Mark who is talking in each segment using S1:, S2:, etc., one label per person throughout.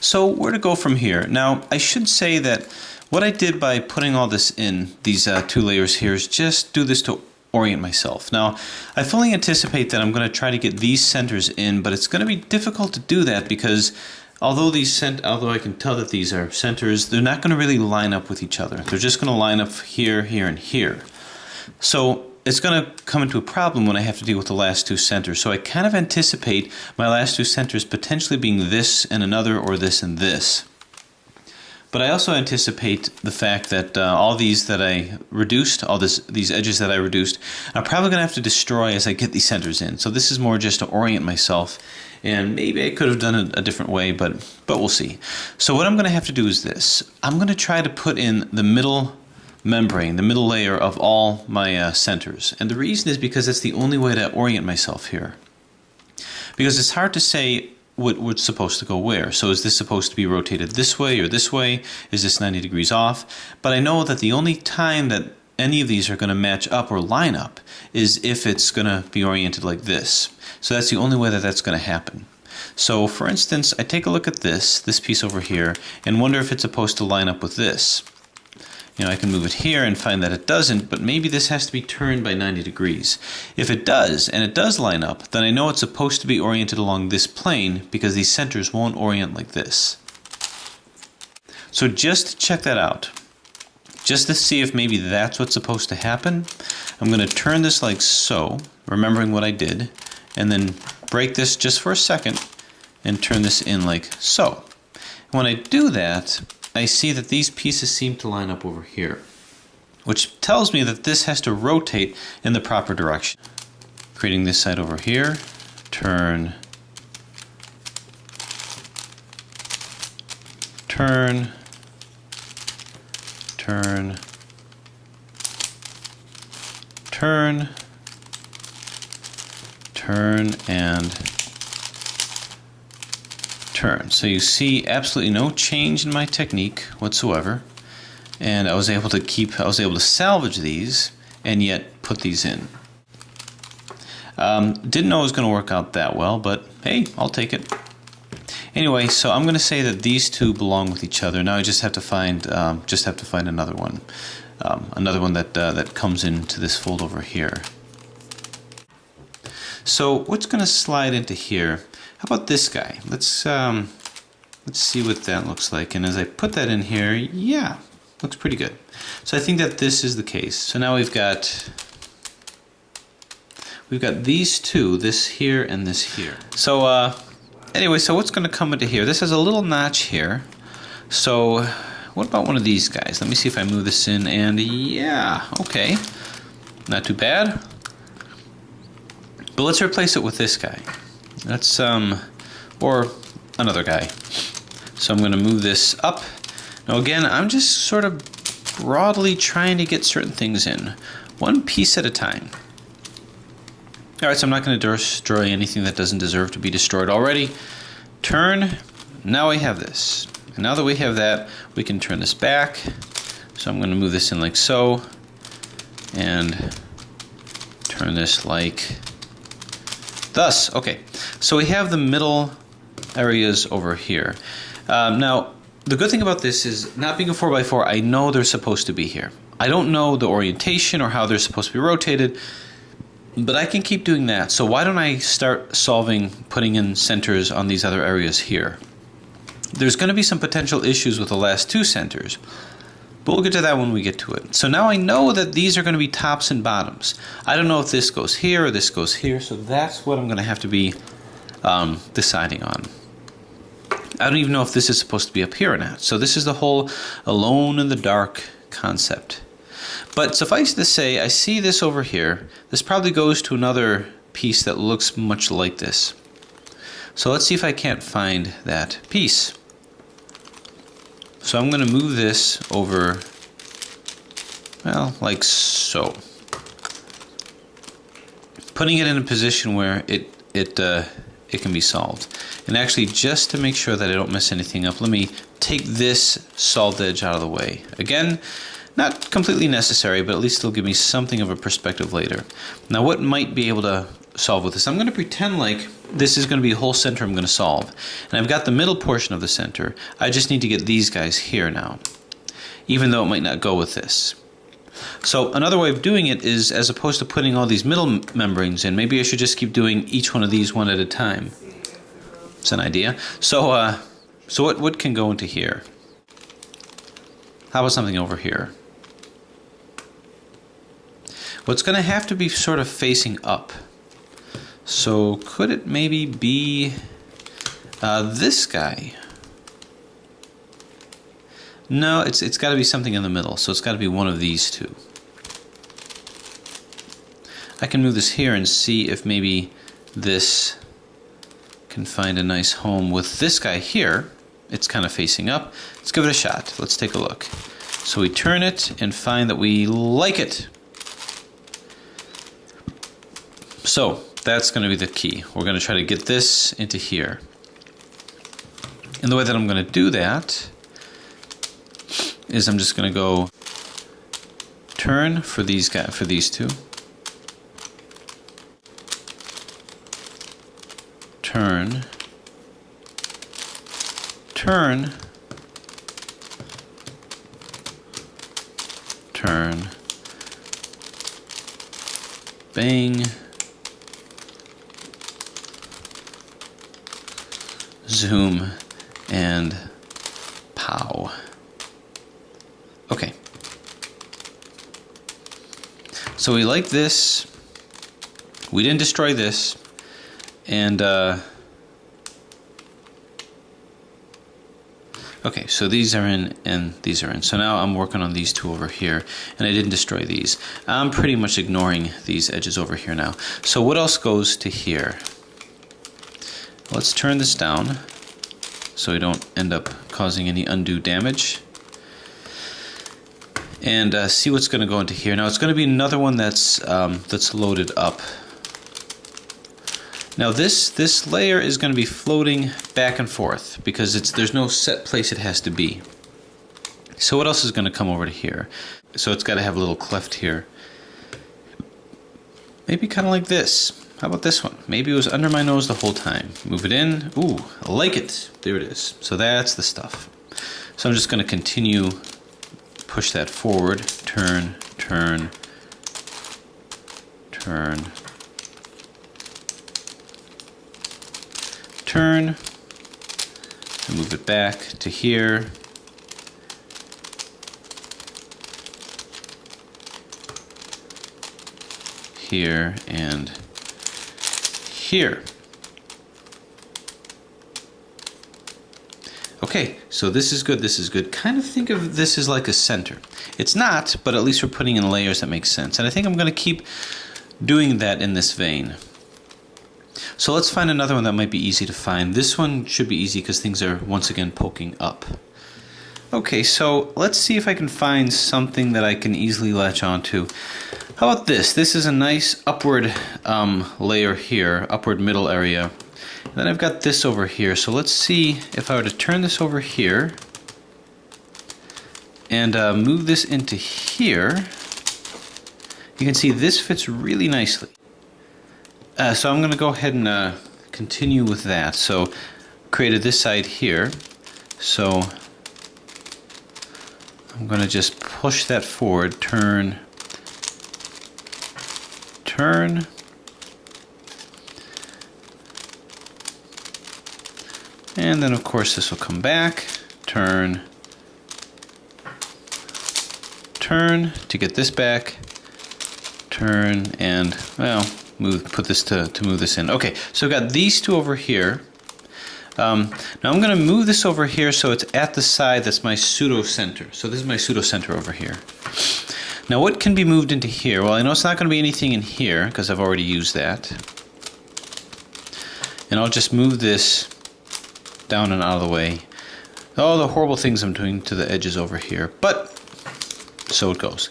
S1: So where to go from here? Now, I should say that what I did by putting all this in, these two layers here, is just do this to orient myself. Now, I fully anticipate that I'm going to try to get these centers in, but it's going to be difficult to do that because although I can tell that these are centers, they're not going to really line up with each other. They're just going to line up here, here, and here. So it's going to come into a problem when I have to deal with the last two centers. So I kind of anticipate my last two centers potentially being this and another, or this and this. But I also anticipate the fact that all these that I reduced, these edges that I reduced, I'm probably going to have to destroy as I get these centers in. So this is more just to orient myself, and maybe I could have done it a different way, but we'll see. So what I'm going to have to do is this. I'm going to try to put in the middle membrane, the middle layer of all my centers. And the reason is because it's the only way to orient myself here. Because it's hard to say what's supposed to go where. So is this supposed to be rotated this way or this way? Is this 90 degrees off? But I know that the only time that any of these are going to match up or line up is if it's going to be oriented like this. So that's the only way that that's going to happen. So for instance, I take a look at this piece over here and wonder if it's supposed to line up with this. You know, I can move it here and find that it doesn't, but maybe this has to be turned by 90 degrees. If it does, and it does line up, then I know it's supposed to be oriented along this plane because these centers won't orient like this. So just to check that out, just to see if maybe that's what's supposed to happen, I'm going to turn this like so, remembering what I did, and then break this just for a second and turn this in like so. When I do that, I see that these pieces seem to line up over here, which tells me that this has to rotate in the proper direction. Creating this side over here, turn, turn, turn, turn, turn, and turn. So you see absolutely no change in my technique whatsoever, and I was able to salvage these and yet put these in. Didn't know it was going to work out that well, but hey, I'll take it. Anyway, so I'm going to say that these two belong with each other. Now I just have to find another one, that comes into this fold over here. So what's going to slide into here? How about this guy? Let's see what that looks like. And as I put that in here, yeah, looks pretty good. So I think that this is the case. So now we've got these two, this here and this here. So anyway, so what's going to come into here? This has a little notch here. So what about one of these guys? Let me see if I move this in, and yeah, okay, not too bad. But let's replace it with this guy. That's or another guy. So I'm going to move this up. Now again, I'm just sort of broadly trying to get certain things in, one piece at a time. Alright, so I'm not going to destroy anything that doesn't deserve to be destroyed already. Turn. Now we have this. And now that we have that, we can turn this back. So I'm going to move this in like so, and turn this like thus. Okay, so we have the middle areas over here. Now, the good thing about this is, not being a 4x4, I know they're supposed to be here. I don't know the orientation or how they're supposed to be rotated, but I can keep doing that. So why don't I start putting in centers on these other areas here? There's going to be some potential issues with the last two centers, but we'll get to that when we get to it. So now I know that these are going to be tops and bottoms. I don't know if this goes here or this goes here, so that's what I'm going to have to be deciding on. I don't even know if this is supposed to be up here or not. So this is the whole alone in the dark concept. But suffice to say, I see this over here. This probably goes to another piece that looks much like this. So let's see if I can't find that piece. So I'm going to move this over, well, like so. Putting it in a position where it can be solved. And actually, just to make sure that I don't mess anything up, let me take this solved edge out of the way. Again, not completely necessary, but at least it'll give me something of a perspective later. Now, what might be able to solve with this. I'm going to pretend like this is going to be a whole center I'm going to solve. And I've got the middle portion of the center. I just need to get these guys here now, even though it might not go with this. So another way of doing it is, as opposed to putting all these middle membranes in, maybe I should just keep doing each one of these one at a time. It's an idea. So what can go into here? How about something over here? Well, it's going to have to be sort of facing up. So could it maybe be this guy? No, it's got to be something in the middle. So it's got to be one of these two. I can move this here and see if maybe this can find a nice home with this guy here. It's kind of facing up. Let's give it a shot. Let's take a look. So we turn it and find that we like it. So that's going to be the key. We're going to try to get this into here. And the way that I'm going to do that is I'm just going to go turn for these guys, for these two. Turn. Turn. Turn. Bang. Zoom and pow. Okay. So we like this. We didn't destroy this. And okay, so these are in and these are in. So now I'm working on these two over here, and I didn't destroy these. I'm pretty much ignoring these edges over here now. So what else goes to here? Let's turn this down so we don't end up causing any undue damage. And see what's going to go into here. Now it's going to be another one that's loaded up. Now this layer is going to be floating back and forth because there's no set place it has to be. So what else is going to come over to here? So it's got to have a little cleft here. Maybe kind of like this. How about this one? Maybe it was under my nose the whole time. Move it in. Ooh, I like it. There it is. So that's the stuff. So I'm just going to continue, push that forward. Turn, turn, turn, turn, and move it back to here. Here and here. Okay, so this is good, this is good. Kind of think of this as like a center. It's not, but at least we're putting in layers that make sense. And I think I'm going to keep doing that in this vein. So let's find another one that might be easy to find. This one should be easy because things are once again poking up. Okay, so let's see if I can find something that I can easily latch onto. How about this? This is a nice upward layer here, upward middle area. And then I've got this over here. So let's see if I were to turn this over here and move this into here. You can see this fits really nicely. So I'm going to go ahead and continue with that. So created this side here. So I'm going to just push that forward, turn, turn, and then of course this will come back, turn, turn to get this back, turn, and well, put this to move this in. Okay, so I've got these two over here. Now I'm going to move this over here so it's at the side that's my pseudo center. So this is my pseudo center over here. Now what can be moved into here? Well, I know it's not going to be anything in here because I've already used that. And I'll just move this down and out of the way. Oh, the horrible things I'm doing to the edges over here. But so it goes.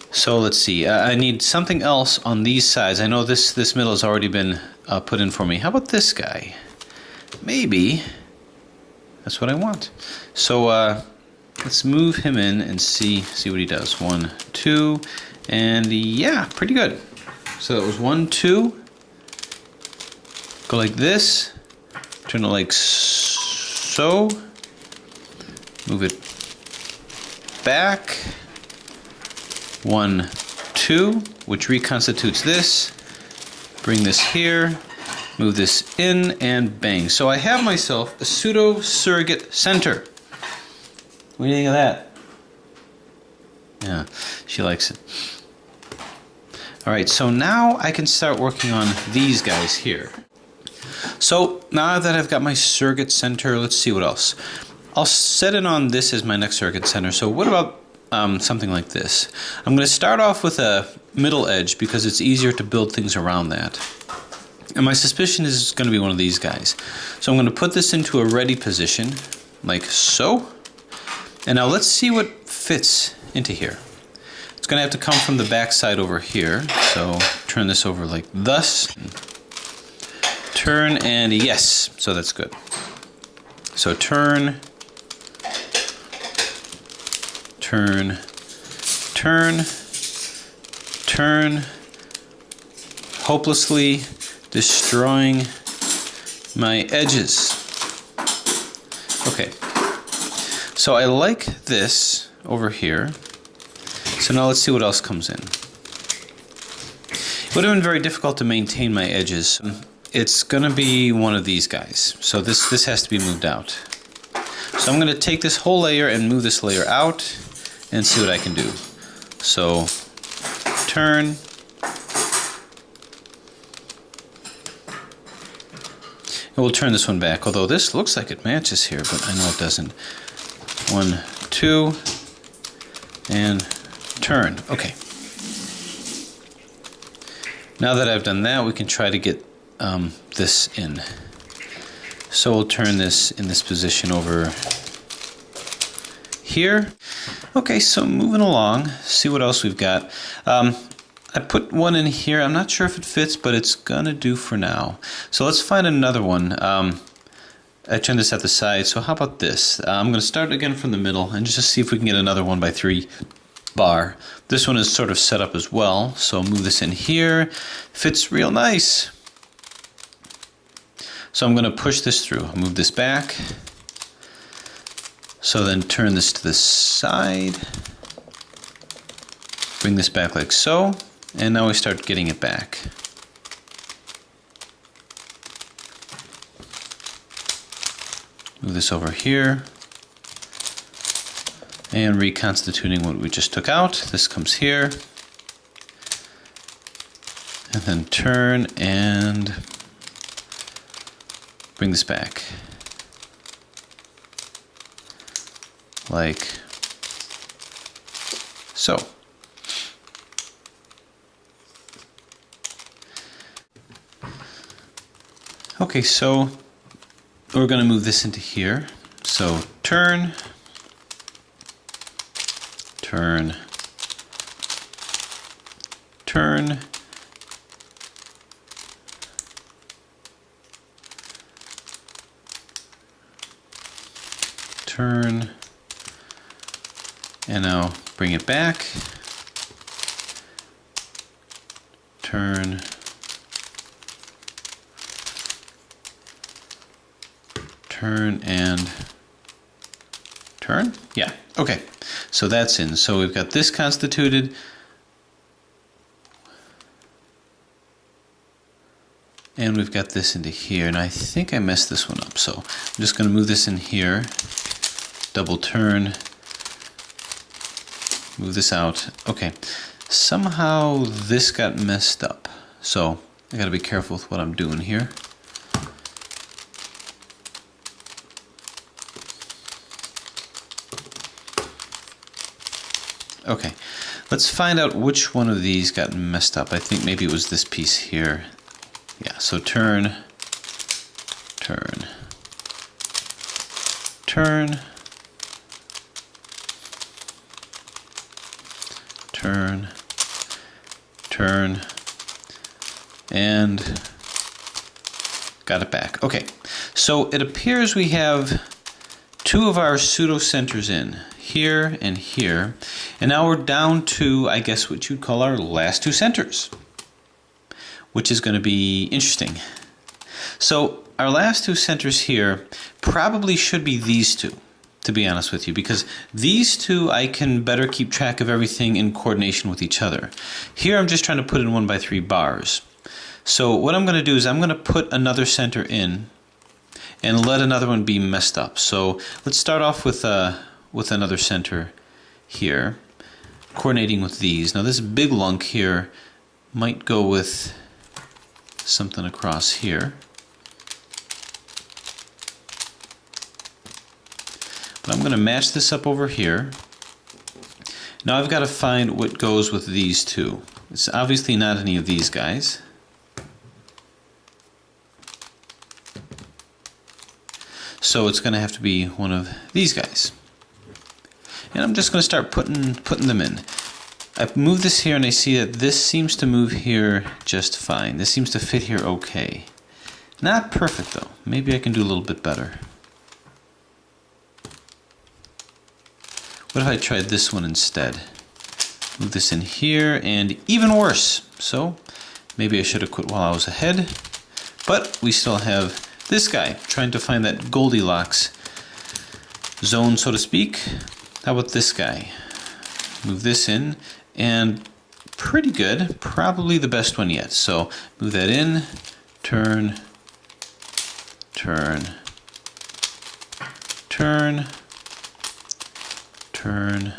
S1: So let's see. I need something else on these sides. I know this middle has already been put in for me. How about this guy? Maybe that's what I want. So let's move him in and see what he does. 1, 2, and yeah, pretty good. So that was 1, 2, Go like this, turn it like so, move it back, 1, 2, which reconstitutes this, bring this here, move this in, and bang. So I have myself a pseudo surrogate center. What do you think of that? Yeah, she likes it. All right, so now I can start working on these guys here. So now that I've got my surrogate center, let's see what else. I'll set it on this as my next surrogate center. So what about something like this? I'm going to start off with a middle edge because it's easier to build things around that. And my suspicion is going to be one of these guys. So I'm going to put this into a ready position, like so. And now let's see what fits into here. It's going to have to come from the back side over here. So turn this over like thus. Turn, and yes, so that's good. So turn, turn, turn, turn, hopelessly destroying my edges. Okay, so I like this over here. So now let's see what else comes in. It would have been very difficult to maintain my edges. It's gonna be one of these guys. So this has to be moved out. So I'm gonna take this whole layer and move this layer out and see what I can do. So turn, and we'll turn this one back, although this looks like it matches here, but I know it doesn't. 1, 2, and turn. Okay. Now that I've done that, we can try to get this in. So we'll turn this in this position over here. Okay, so moving along, see what else we've got. I put one in here. I'm not sure if it fits, but it's gonna do for now. So let's find another one. I turned this at the side, so how about this? I'm gonna start again from the middle and just see if we can get another 1x3 bar. This one is sort of set up as well, so move this in here. Fits real nice. So I'm going to push this through, move this back. So then turn this to the side. Bring this back like so, and now we start getting it back. Move this over here. And reconstituting what we just took out. This comes here. And then turn and bring this back. Like so. Okay, so we're going to move this into here. So turn, turn, turn, turn, and now bring it back, turn, turn, and turn. Yeah, okay, so that's in. So we've got this constituted. And we've got this into here, and I think I messed this one up. So I'm just going to move this in here, double turn, move this out. Okay, somehow this got messed up. So I got to be careful with what I'm doing here. Okay, let's find out which one of these got messed up. I think maybe it was this piece here. Yeah, so turn, turn, turn, turn, turn, and got it back. Okay, so it appears we have two of our pseudo centers in, here and here, and now we're down to, I guess, what you'd call our last two centers, which is going to be interesting. So our last two centers here probably should be these two, to be honest with you, because these two I can better keep track of everything in coordination with each other. Here I'm just trying to put in 1x3 bars. So what I'm going to do is I'm going to put another center in and let another one be messed up. So let's start off with another center here, coordinating with these. Now this big lunk here might go with something across here. But I'm going to match this up over here. Now I've got to find what goes with these two. It's obviously not any of these guys. So it's going to have to be one of these guys. And I'm just going to start putting them in. I move this here and I see that this seems to move here just fine. This seems to fit here okay. Not perfect though. Maybe I can do a little bit better. What if I tried this one instead? Move this in here and even worse. So maybe I should have quit while I was ahead. But we still have this guy trying to find that Goldilocks zone, so to speak. How about this guy? Move this in and pretty good. Probably the best one yet. So move that in, turn, turn, turn, turn,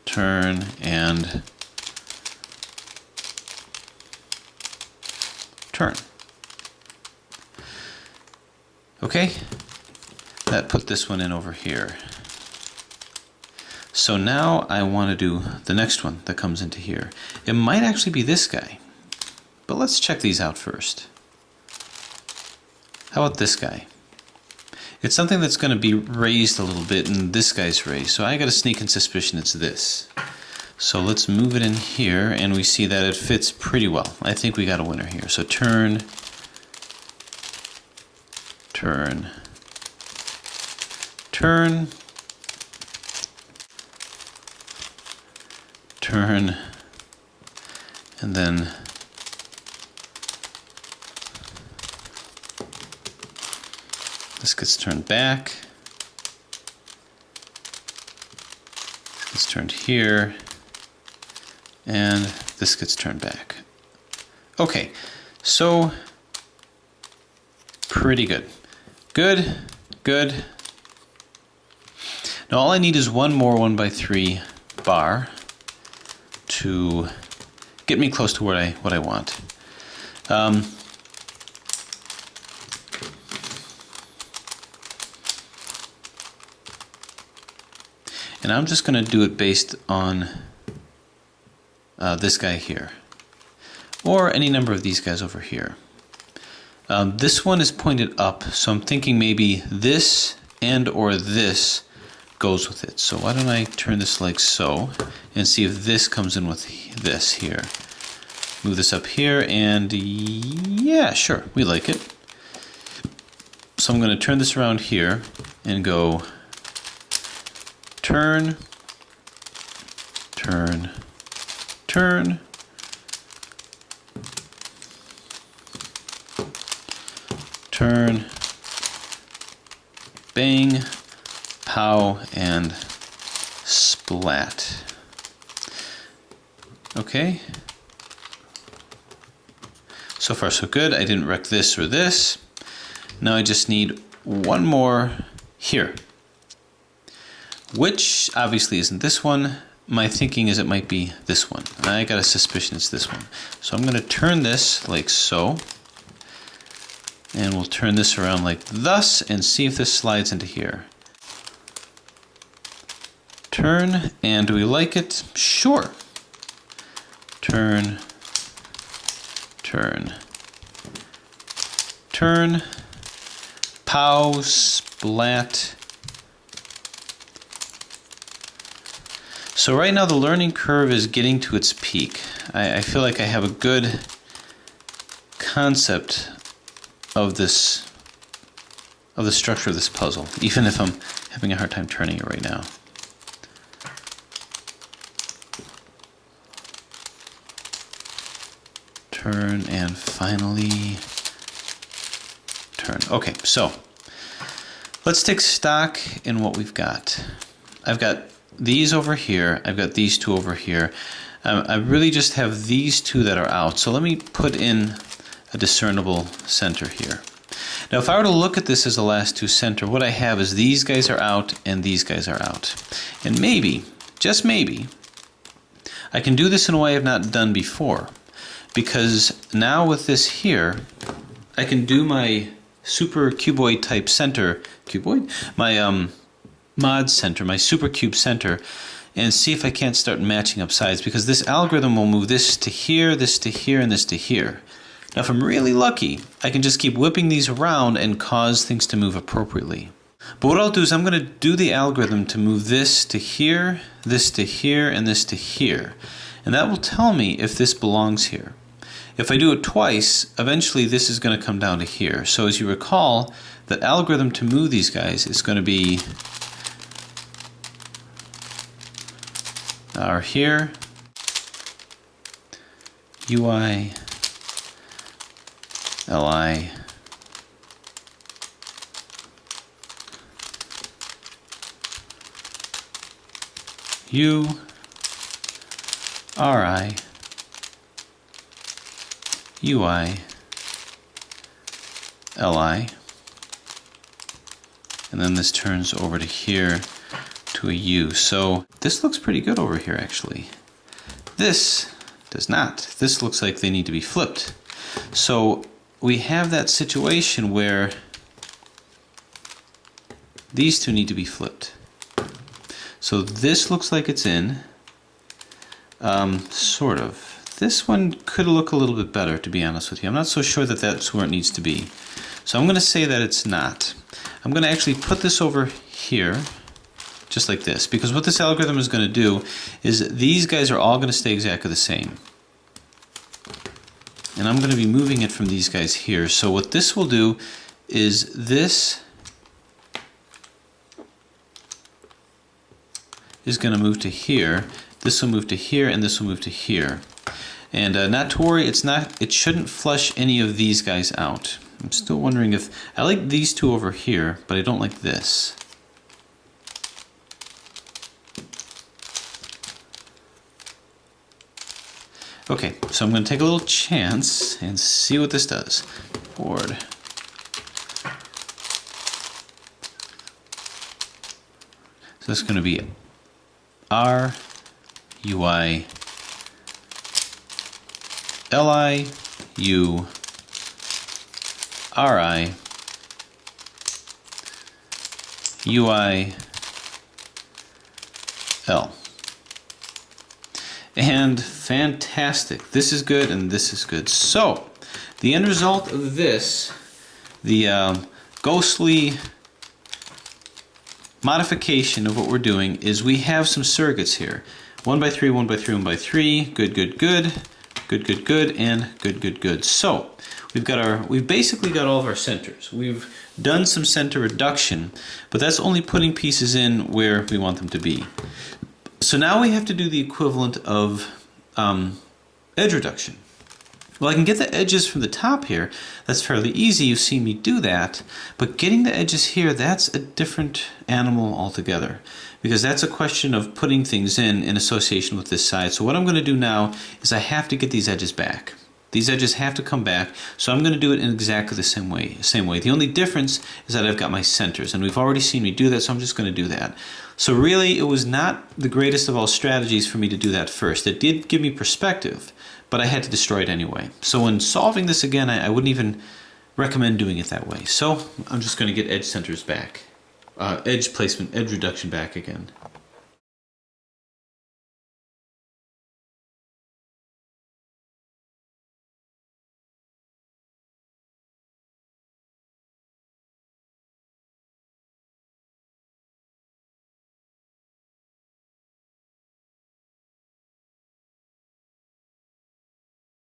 S1: turn, and turn. Okay, that put this one in over here. So now I want to do the next one that comes into here. It might actually be this guy, but let's check these out first. How about this guy? It's something that's going to be raised a little bit, and this guy's raised. So I got a sneaking suspicion it's this. So let's move it in here, and we see that it fits pretty well. I think we got a winner here. So turn, turn, turn, turn, and then this gets turned back. This gets turned here. And this gets turned back. Okay, so pretty good. Good, good. Now all I need is one more 1x3 bar to get me close to what I want. And I'm just going to do it based on this guy here, or any number of these guys over here. This one is pointed up, so I'm thinking maybe this and or this goes with it. So why don't I turn this like so, and see if this comes in with this here. Move this up here, and yeah, sure, we like it. So I'm going to turn this around here and go turn, turn, turn, turn, bang, pow, and splat. Okay. So far so good. I didn't wreck this or this. Now I just need one more here, which obviously isn't this one. My thinking is it might be this one. I got a suspicion it's this one. So I'm going to turn this like so, and we'll turn this around like thus and see if this slides into here. Turn, and do we like it? Sure. Turn, turn, turn, pow, splat. So right now the learning curve is getting to its peak. I feel like I have a good concept of this of the structure of this puzzle, even if I'm having a hard time turning it right now. Turn and finally turn. Okay, so let's take stock in what we've got. I've got these over here. I've got these two over here. I really just have these two that are out. So let me put in a discernible center here. Now, if I were to look at this as the last two center, what I have is these guys are out and these guys are out. And maybe, just maybe, I can do this in a way I've not done before. Because now with this here, I can do my super cuboid type center, my mod center, my super cube center, and see if I can't start matching up sides, because this algorithm will move this to here, and this to here. Now if I'm really lucky, I can just keep whipping these around and cause things to move appropriately. But what I'll do is I'm going to do the algorithm to move this to here, and this to here. And that will tell me if this belongs here. If I do it twice, eventually this is going to come down to here. So as you recall, the algorithm to move these guys is going to be our here, UI, LI, U, RI, UI, LI, and then this turns over to here to a U. So this looks pretty good over here actually. This does not. This looks like they need to be flipped. So we have that situation where these two need to be flipped. So this looks like it's in, sort of. This one could look a little bit better, to be honest with you. I'm not so sure that that's where it needs to be. So I'm going to say that it's not. I'm going to actually put this over here, just like this, because what this algorithm is going to do is these guys are all going to stay exactly the same. And I'm going to be moving it from these guys here. So what this will do is this is going to move to here, this will move to here, and this will move to here. And not to worry, it shouldn't flush any of these guys out. I'm still wondering if, I like these two over here, but I don't like this. Okay, so I'm going to take a little chance and see what this does. Board. So that's going to be R, UI, LI, U, RI, UI, L. And fantastic. This is good and this is good. So, the end result of this, the ghostly modification of what we're doing, is we have some surrogates here. 1 by 3, 1 by 3, 1 by 3, good, good, good, good, good, good, and good, good, good. So, we've basically got all of our centers. We've done some center reduction, but that's only putting pieces in where we want them to be. So now we have to do the equivalent of edge reduction. Well, I can get the edges from the top here. That's fairly easy. You've seen me do that. But getting the edges here, that's a different animal altogether, because that's a question of putting things in association with this side. So what I'm going to do now is I have to get these edges back. These edges have to come back, so I'm going to do it in exactly the same way. The only difference is that I've got my centers, and we've already seen me do that, so I'm just going to do that. So really, it was not the greatest of all strategies for me to do that first. It did give me perspective, but I had to destroy it anyway. So when solving this again, I wouldn't even recommend doing it that way. So I'm just going to get edge centers back, edge placement, edge reduction back again.